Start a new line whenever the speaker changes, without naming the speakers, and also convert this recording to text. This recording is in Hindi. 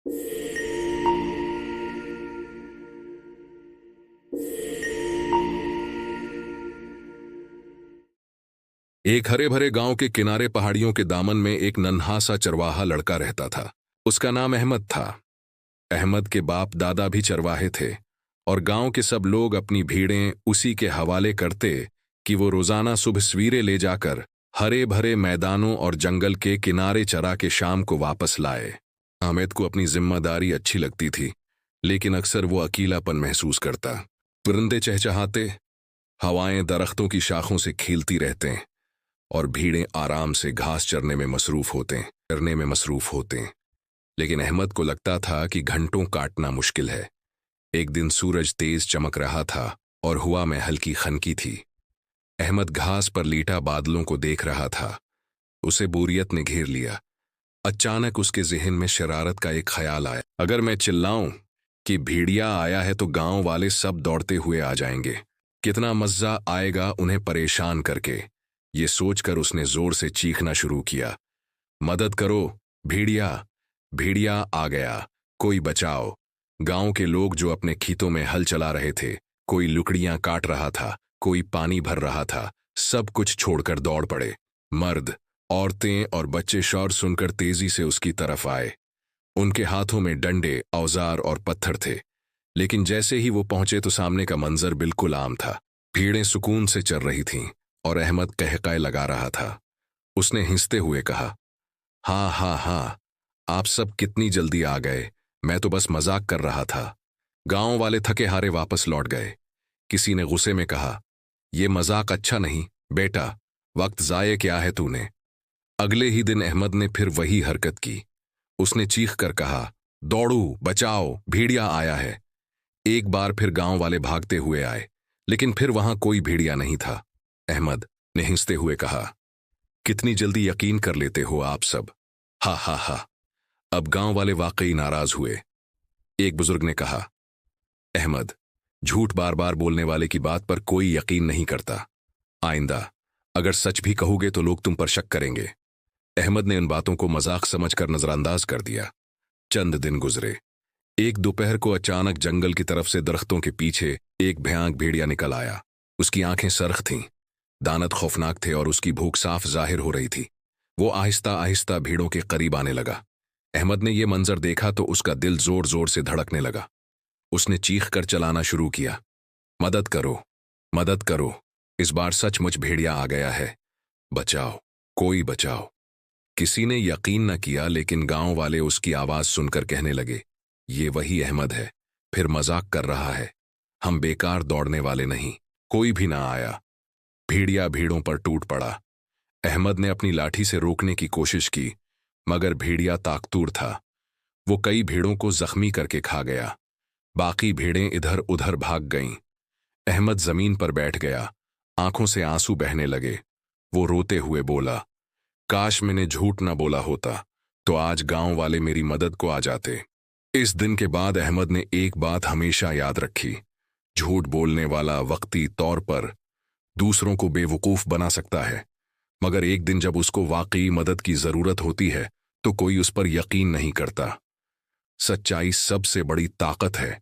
एक हरे भरे गांव के किनारे पहाड़ियों के दामन में एक नन्हा सा चरवाहा लड़का रहता था। उसका नाम अहमद था। अहमद के बाप दादा भी चरवाहे थे और गांव के सब लोग अपनी भीड़ें उसी के हवाले करते कि वो रोजाना सुबह सवेरे ले जाकर हरे भरे मैदानों और जंगल के किनारे चरा के शाम को वापस लाए। अहमद को अपनी जिम्मेदारी अच्छी लगती थी, लेकिन अक्सर वो अकेलापन महसूस करता। परिंदे चहचहाते, हवाएं दरख्तों की शाखों से खेलती रहते और भीड़ें आराम से घास चरने में मसरूफ होते। लेकिन अहमद को लगता था कि घंटों काटना मुश्किल है। एक दिन सूरज तेज चमक रहा था और हवा में हल्की खनकी थी। अहमद घास पर लेटा बादलों को देख रहा था। उसे बोरियत ने घेर लिया। अचानक उसके जहन में शरारत का एक ख्याल आया। अगर मैं चिल्लाऊं कि भेड़िया आया है तो गांव वाले सब दौड़ते हुए आ जाएंगे। कितना मजा आएगा उन्हें परेशान करके। ये सोचकर उसने जोर से चीखना शुरू किया, मदद करो, भेड़िया भेड़िया आ गया, कोई बचाओ। गांव के लोग जो अपने खेतों में हल चला रहे थे, कोई लुकड़ियां काट रहा था, कोई पानी भर रहा था, सब कुछ छोड़कर दौड़ पड़े। मर्द, औरतें और बच्चे शोर सुनकर तेजी से उसकी तरफ आए। उनके हाथों में डंडे, औजार और पत्थर थे। लेकिन जैसे ही वो पहुंचे तो सामने का मंजर बिल्कुल आम था। भीड़ें सुकून से चल रही थीं और अहमद कहकाए लगा रहा था। उसने हिंसते हुए कहा, हाँ हाँ हाँ, आप सब कितनी जल्दी आ गए, मैं तो बस मजाक कर रहा था। गांव वाले थके हारे वापस लौट गए। किसी ने गुस्से में कहा, यह मजाक अच्छा नहीं बेटा, वक्त जाये क्या है तूने। अगले ही दिन अहमद ने फिर वही हरकत की। उसने चीख कर कहा, दौड़ो, बचाओ, भेड़िया आया है। एक बार फिर गांव वाले भागते हुए आए, लेकिन फिर वहां कोई भेड़िया नहीं था। अहमद ने हिंसते हुए कहा, कितनी जल्दी यकीन कर लेते हो आप सब। हा हा हा। अब गांव वाले वाकई नाराज हुए। एक बुजुर्ग ने कहा, अहमद, झूठ बार बार बोलने वाले की बात पर कोई यकीन नहीं करता। आइंदा अगर सच भी कहोगे तो लोग तुम पर शक करेंगे। अहमद ने उन बातों को मजाक समझकर नजरअंदाज कर दिया। चंद दिन गुजरे। एक दोपहर को अचानक जंगल की तरफ से दरख्तों के पीछे एक भयानक भेड़िया निकल आया। उसकी आंखें सरख थीं, दांत खौफनाक थे और उसकी भूख साफ जाहिर हो रही थी। वो आहिस्ता आहिस्ता भीड़ों के करीब आने लगा। अहमद ने यह मंजर देखा तो उसका दिल जोर जोर से धड़कने लगा। उसने चीख कर चलाना शुरू किया, मदद करो, मदद करो, इस बार सचमुच भेड़िया आ गया है, बचाओ, कोई बचाओ। किसी ने यकीन न किया, लेकिन गांव वाले उसकी आवाज सुनकर कहने लगे, ये वही अहमद है, फिर मजाक कर रहा है। हम बेकार दौड़ने वाले नहीं। कोई भी ना आया। भेड़िया भीड़ों पर टूट पड़ा। अहमद ने अपनी लाठी से रोकने की कोशिश की, मगर भेड़िया ताकतूर था। वो कई भेड़ों को जख्मी करके खा गया। बाकी भेड़ें इधर उधर भाग गईं। अहमद जमीन पर बैठ गया, आंखों से आंसू बहने लगे। वो रोते हुए बोला, काश मैंने झूठ न बोला होता तो आज गांव वाले मेरी मदद को आ जाते। इस दिन के बाद अहमद ने एक बात हमेशा याद रखी, झूठ बोलने वाला वक्ती तौर पर दूसरों को बेवकूफ बना सकता है, मगर एक दिन जब उसको वाकई मदद की जरूरत होती है तो कोई उस पर यकीन नहीं करता। सच्चाई सबसे बड़ी ताकत है